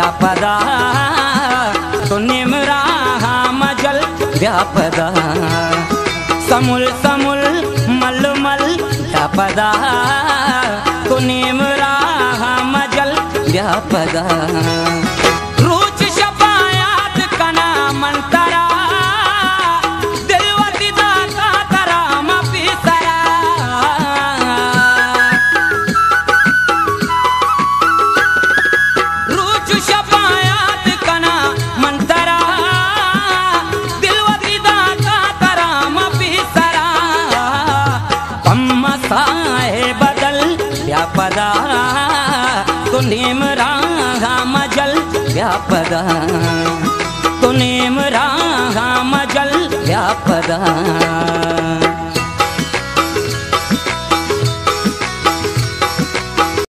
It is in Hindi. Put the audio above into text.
व्यापदा तो निमरा मजल व्यापदा समुल समुल मल मल व्यापदा तो निमरा मजल व्यापदा रूच शफायात कना मंतरा व्यापदा तो निमरा मजल व्यापदा तो निमरा मजल व्यापदा।